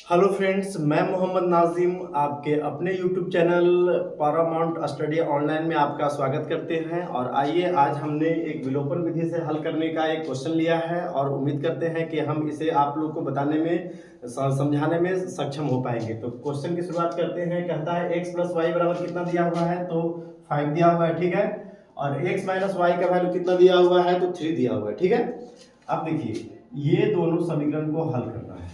Hello friends, मैं मोहम्मद नाजिम आपके अपने YouTube channel Paramount study online में आपका स्वागत करते हैं। और आइए, आज हमने एक विलोपन विधि से हल करने का एक क्वेश्चन लिया है और उम्मीद करते हैं कि हम इसे आप लोग को बताने में समझाने में सक्षम हो पाएंगे। तो क्वेश्चन की शुरुआत करते हैं। कहता है x प्लस वाई बराबर कितना दिया हुआ है, तो 5 दिया हुआ है, ठीक है। और x माइनस वाई का वैल्यू कितना दिया हुआ है, तो 3 दिया हुआ है, ठीक है। अब देखिए, ये दोनों समीकरण को हल करना है,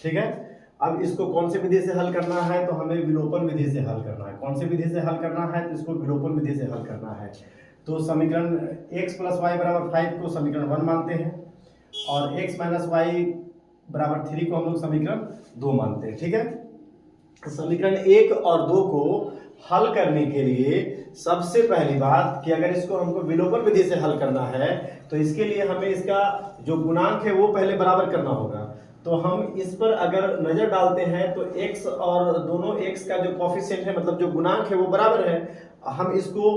ठीक है। अब इसको कौन सी विधि से हल करना है, तो हमें विलोपन विधि से हल करना है। कौन सी विधि से हल करना है, तो इसको विलोपन विधि से हल करना है। तो समीकरण x प्लस वाई बराबर 5 को समीकरण 1 मानते हैं और x माइनस वाई बराबर 3 को हम लोग समीकरण 2 मानते हैं, ठीक है। समीकरण 1 और 2 को हल करने के लिए सबसे पहली बात कि अगर इसको हमको विलोपन विधि से हल करना है तो इसके लिए हमें इसका जो गुणांक है वो पहले बराबर करना होगा। तो हम इस पर अगर नजर डालते हैं तो x और दोनों x का जो कोफिशिएंट है, मतलब जो गुणांक है वो बराबर है। हम इसको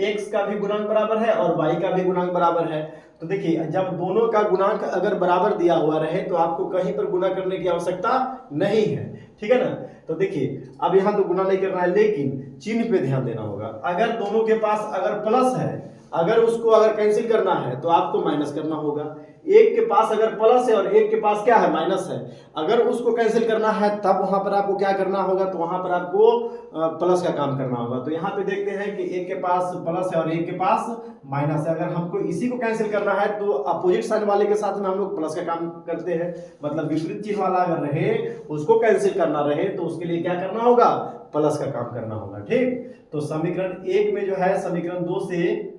x का भी गुणांक बराबर है और y का भी गुणांक बराबर है। तो देखिए, जब दोनों का गुणांक अगर बराबर दिया हुआ रहे तो आपको कहीं पर गुणा करने की आवश्यकता नहीं है, ठीक है ना। तो देखिए, अब यहाँ तो गुणा नहीं करना है, लेकिन चिन्ह पे ध्यान देना होगा। अगर दोनों के पास अगर प्लस है, अगर उसको अगर कैंसिल करना है तो आपको माइनस करना होगा। एक के पास अगर प्लस है और एक के पास क्या है, माइनस है, अगर उसको कैंसिल करना है तब वहां पर आपको क्या करना होगा, तो वहां पर आपको प्लस का काम करना होगा। तो यहाँ पे देखते हैं कि एक के पास प्लस है और एक के पास माइनस है। अगर हमको इसी को कैंसिल करना है तो अपोजिट साइन वाले के साथ में हम लोग प्लस का काम करते हैं, मतलब विपरीत चिन्ह वाला अगर रहे उसको कैंसिल करना रहे तो उसके लिए क्या करना होगा, प्लस का काम करना होगा, ठीक। तो समीकरण 1 में जो है समीकरण 2 से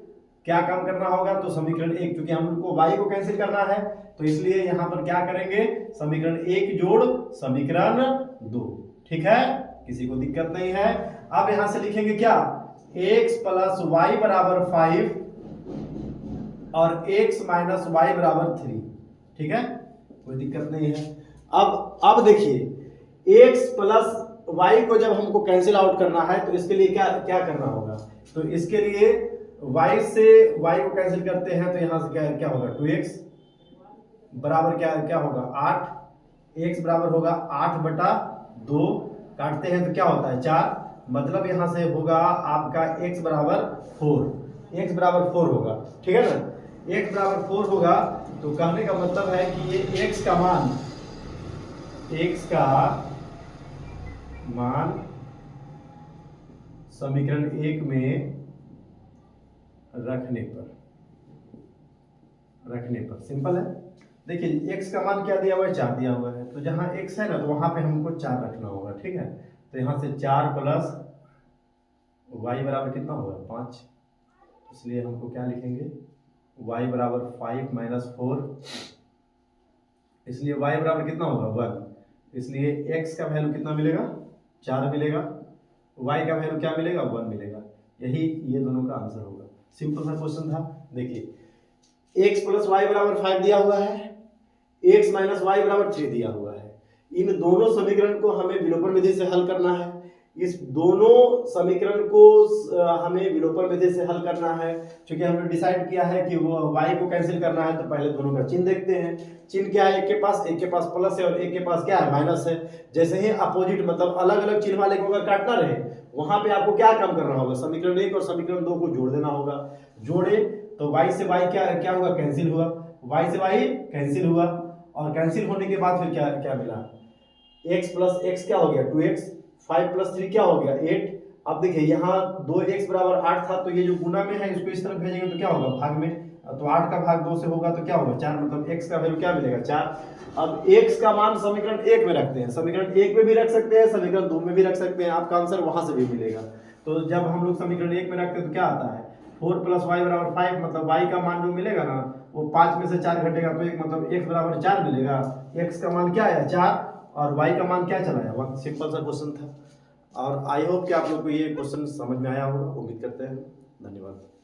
क्या काम करना होगा, तो समीकरण 1, क्योंकि हम लोग को y को कैंसिल करना है तो इसलिए यहां पर क्या करेंगे, समीकरण 1 जोड़ समीकरण 2, ठीक है, किसी को दिक्कत नहीं है। अब यहां से लिखेंगे क्या, x प्लस वाई बराबर 5 और x माइनस वाई बराबर 3, ठीक है, कोई दिक्कत नहीं है। अब देखिए, x प्लस वाई को जब हमको कैंसिल आउट करना है तो इसके लिए क्या क्या करना होगा, तो इसके लिए y से y को कैंसिल करते हैं तो यहां से क्या क्या होगा, 2x बराबर क्या क्या होगा 8, x बराबर होगा 8/2, काटते हैं तो क्या होता है 4, मतलब यहां से होगा आपका x बराबर 4 होगा, ठीक है ना। x बराबर 4 होगा तो कहने का मतलब है कि ये x का मान समीकरण 1 में रखने पर सिंपल है। देखिए, x का मान क्या दिया हुआ है, 4 दिया हुआ है, तो जहां x है ना तो वहां पे हमको 4 रखना होगा, ठीक है। तो यहां से 4 प्लस y बराबर कितना होगा 5, इसलिए हमको क्या लिखेंगे, y बराबर 5 माइनस 4, इसलिए y बराबर कितना होगा 1, इसलिए x का वैल्यू कितना मिलेगा 4 मिलेगा, y का वैल्यू क्या मिलेगा 1 मिलेगा। ये दोनों का आंसर होगा। सिंपल सा क्वेश्चन था। देखिए, x प्लस वाई बराबर 5 दिया हुआ है, x माइनस वाई बराबर 3 दिया हुआ है। इन दोनों समीकरण को हमें विलोपन विधि से हल करना है। इस दोनों समीकरण को हमें विलोपन विधि से हल करना है। क्योंकि हमने डिसाइड किया है कि वो y को कैंसिल करना है तो पहले दोनों का चिन्ह देखते हैं। चिन्ह क्या है, एक के पास प्लस है और एक के पास क्या है, माइनस है। जैसे ही अपोजिट मतलब अलग अलग चिन्ह वाले को अगर काटना रहे वहां पे आपको क्या काम करना होगा, समीकरण 1 और समीकरण 2 को जोड़ देना होगा। जोड़े तो y से y क्या हुआ, कैंसिल हुआ, y से y कैंसिल हुआ, और कैंसिल होने के बाद फिर क्या क्या मिला, x प्लस x क्या हो गया 2x, 5 प्लस 3 क्या हो गया 8। अब देखिए, यहाँ 2x बराबर 8 था तो ये जो गुना में है इसको इस तरफ भेजेंगे तो क्या होगा भाग में, तो 8 का भाग 2 से होगा तो क्या होगा 4, मतलब x का वैल्यू क्या मिलेगा 4। अब x का मान समीकरण 1 में रखते हैं, समीकरण 1 में भी रख सकते हैं, समीकरण 2 में भी रख सकते हैं, आपका आंसर वहां से भी मिलेगा। तो जब हम लोग समीकरण 1 में रखते हैं तो क्या आता है 4 प्लस वाई बराबर 5, मतलब y का मान जो मिलेगा ना वो 5 में से 4 घटेगा तो एक मतलब x बराबर 4 मिलेगा। x का मान क्या है 4 और y का मान क्या चला है 1। सिंपल सा क्वेश्चन था और आई होप कि आप लोग को ये क्वेश्चन समझ में आया होगा, उम्मीद करते हैं। धन्यवाद।